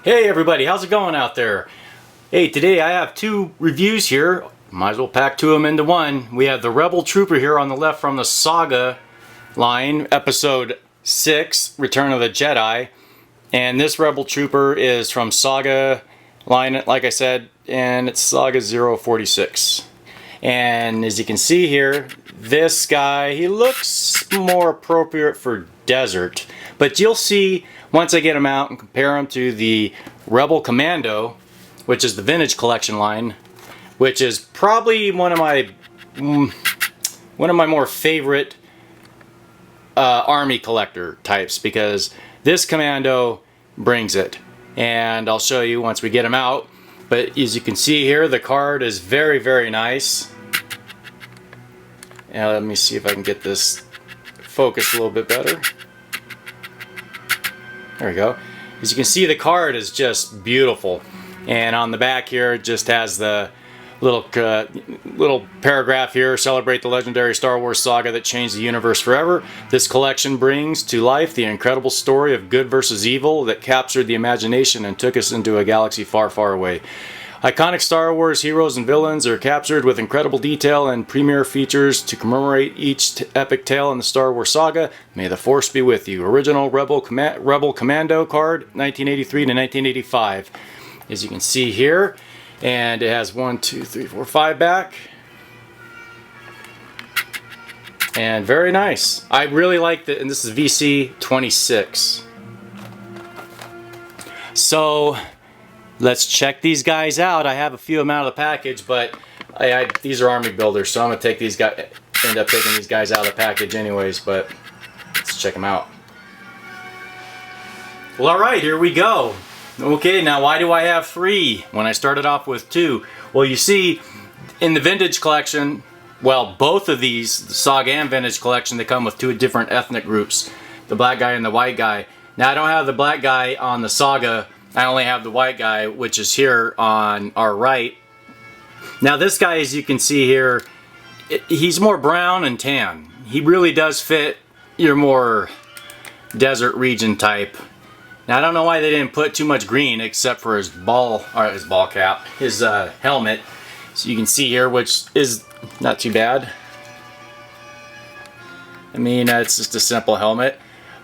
Hey everybody, how's it going out there? Hey, today I have two reviews here. Might as well pack two of them into one. We have the Rebel Trooper here on the left from the Saga line, episode 6, Return of the Jedi. And this Rebel Trooper is from Saga line, like I said, and it's Saga 046. And as you can see here, this guy, he looks more appropriate for desert. But you'll see once I get him out and compare him to the Rebel Commando, which is the Vintage Collection line, which is probably one of my more favorite army collector types, because this Commando brings it. And I'll show you once we get him out. But as you can see here, the card is very, very nice. Now let me see if I can get this focused a little bit better. There we go. As you can see, the card is just beautiful. And on the back here, it just has the little paragraph here: celebrate the legendary Star Wars saga that changed the universe forever. This collection brings to life the incredible story of good versus evil that captured the imagination and took us into a galaxy far, far away. Iconic Star Wars heroes and villains are captured with incredible detail and premier features to commemorate each epic tale in the Star Wars saga. May the Force be with you. Original Rebel Commando card, 1983 to 1985. As you can see here. And it has 1, 2, 3, 4, 5 back. And very nice. I really like it, and this is VC 26. So let's check these guys out. I have a few of them out of the package, but these are army builders, so I'm gonna take these guys. End up taking these guys out of the package anyways. But let's check them out. Well, all right, here we go. Okay, now why do I have 3 when I started off with 2? Well, you see, in the Vintage Collection, well, both of these, the Saga and Vintage Collection, they come with 2 different ethnic groups, the black guy and the white guy. Now, I don't have the black guy on the Saga, I only have the white guy, which is here on our right. Now, this guy, as you can see here, he's more brown and tan. He really does fit your more desert region type. Now, I don't know why they didn't put too much green except for his ball cap, his helmet. So you can see here, which is not too bad. I mean, it's just a simple helmet.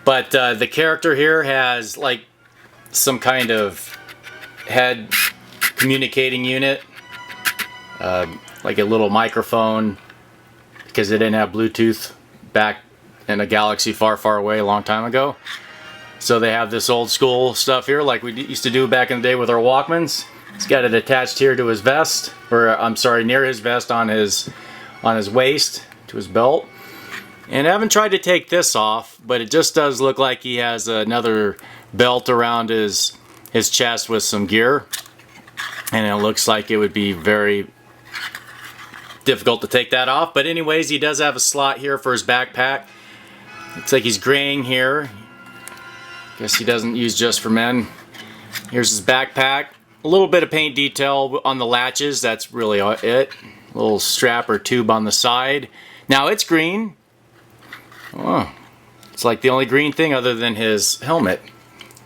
But the character here has like some kind of head communicating unit. Like a little microphone, because they didn't have Bluetooth back in a galaxy far, far away a long time ago. So they have this old school stuff here like we used to do back in the day with our Walkmans. He's got it attached here to his vest, or I'm sorry, near his vest on his waist to his belt. And I haven't tried to take this off, but it just does look like he has another belt around his chest with some gear. And it looks like it would be very difficult to take that off. But anyways, he does have a slot here for his backpack. Looks like he's graying here. Guess he doesn't use just for men. Here's his backpack. A little bit of paint detail on the latches. That's really it. A little strap or tube on the side. Now it's green. Oh, it's like the only green thing other than his helmet.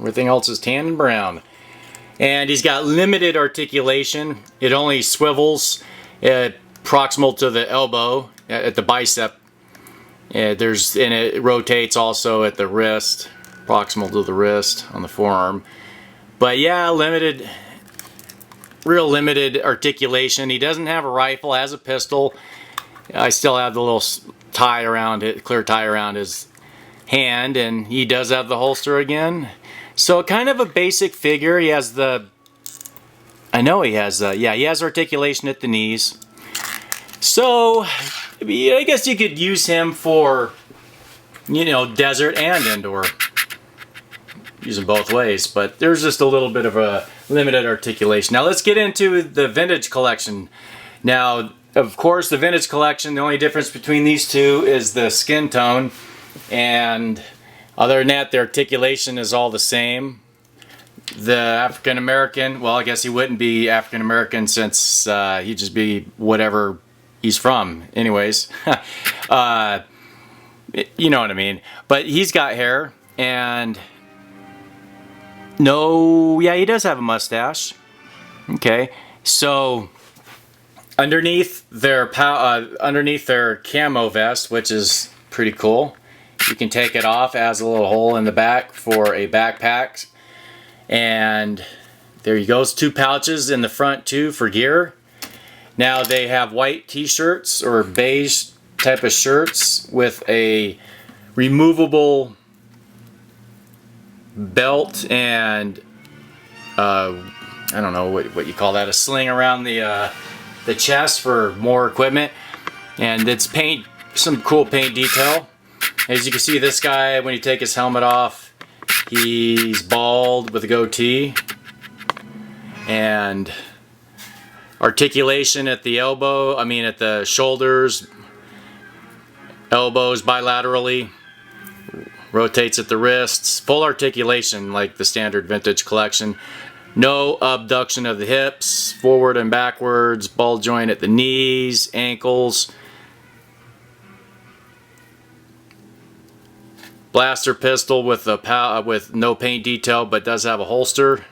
Everything else is tan and brown. And he's got limited articulation. It only swivels proximal to the elbow at the bicep. And it rotates also at the wrist, proximal to the wrist on the forearm. But yeah, real limited articulation. He doesn't have a rifle, has a pistol. I still have the little tie around it, clear tie around his hand, and he does have the holster again. So kind of a basic figure. He has he has articulation at the knees. So I guess you could use him for, desert and indoor. Use them both ways, but there's just a little bit of a limited articulation. Now let's get into the Vintage Collection. Now, of course, the Vintage Collection, the only difference between these two is the skin tone, and other than that, the articulation is all the same. The African American, well, I guess he wouldn't be African American since he'd just be whatever he's from. Anyways, you know what I mean. But he's got hair, and No, yeah, he does have a mustache. Okay, so underneath their camo vest, which is pretty cool, you can take it off. It has a little hole in the back for a backpack, and there you go. 2 pouches in the front too for gear. Now they have white t-shirts or beige type of shirts with a removable belt and I don't know what you call that, a sling around the chest for more equipment, and it's some cool paint detail. As you can see, this guy, when you take his helmet off, he's bald with a goatee, and articulation at the elbow, at the shoulders, elbows bilaterally, rotates at the wrists, full articulation like the standard vintage collection. No abduction of the hips, forward and backwards, ball joint at the knees, ankles. Blaster pistol with no paint detail, but does have a holster.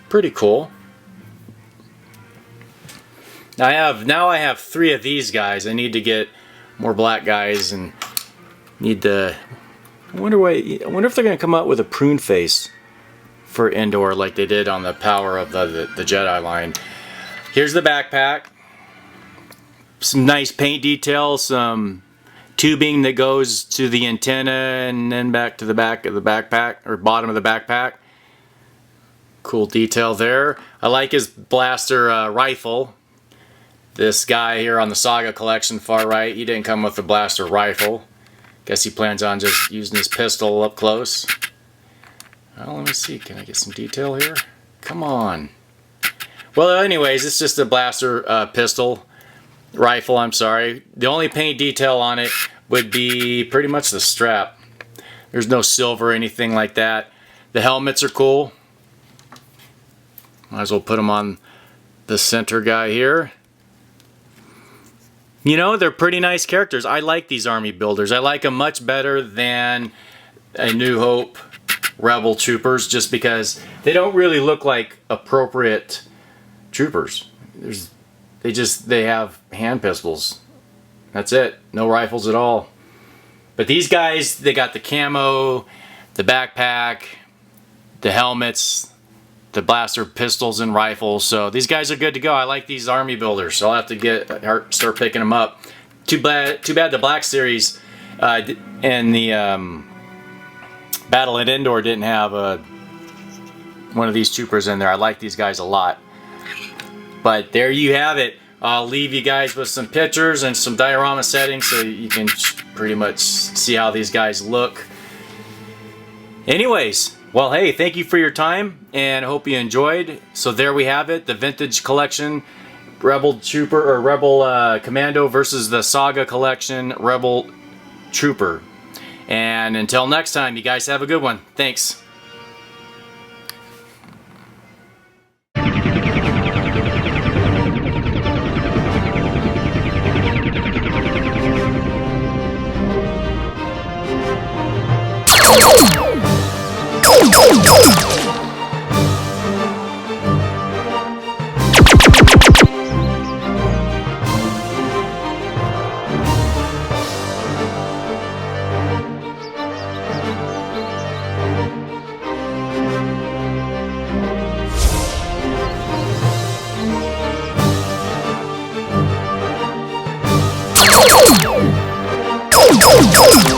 Pretty cool. Now I have 3 of these guys. I need to get more black guys and need to. I wonder if they're going to come out with a prune face for indoor like they did on the Power of the Jedi line. Here's the backpack. Some nice paint detail, some tubing that goes to the antenna and then back to the back of the backpack, or bottom of the backpack. Cool detail there. I like his blaster rifle. This guy here on the Saga collection, far right, he didn't come with a blaster rifle. Guess he plans on just using his pistol up close. Well, let me see. Can I get some detail here? Come on. Well, anyways, it's just a blaster rifle, I'm sorry. The only paint detail on it would be pretty much the strap. There's no silver or anything like that. The helmets are cool. Might as well put them on the center guy here. You know, they're pretty nice characters. I like these army builders. I like them much better than a New Hope Rebel troopers, just because they don't really look like appropriate troopers. They have hand pistols. That's it. No rifles at all. But these guys, they got the camo, the backpack, the helmets, the blaster pistols and rifles. So these guys are good to go. I like these army builders, so I'll have to start picking them up. Too bad the Black Series and the Battle at Endor didn't have one of these troopers in there. I like these guys a lot. But there you have it. I'll leave you guys with some pictures and some diorama settings so you can pretty much see how these guys look. Anyways, well, hey, thank you for your time, and I hope you enjoyed. So there we have it, the Vintage Collection Rebel Trooper, or Rebel Commando versus the Saga Collection Rebel Trooper. And until next time, you guys have a good one. Thanks. Go!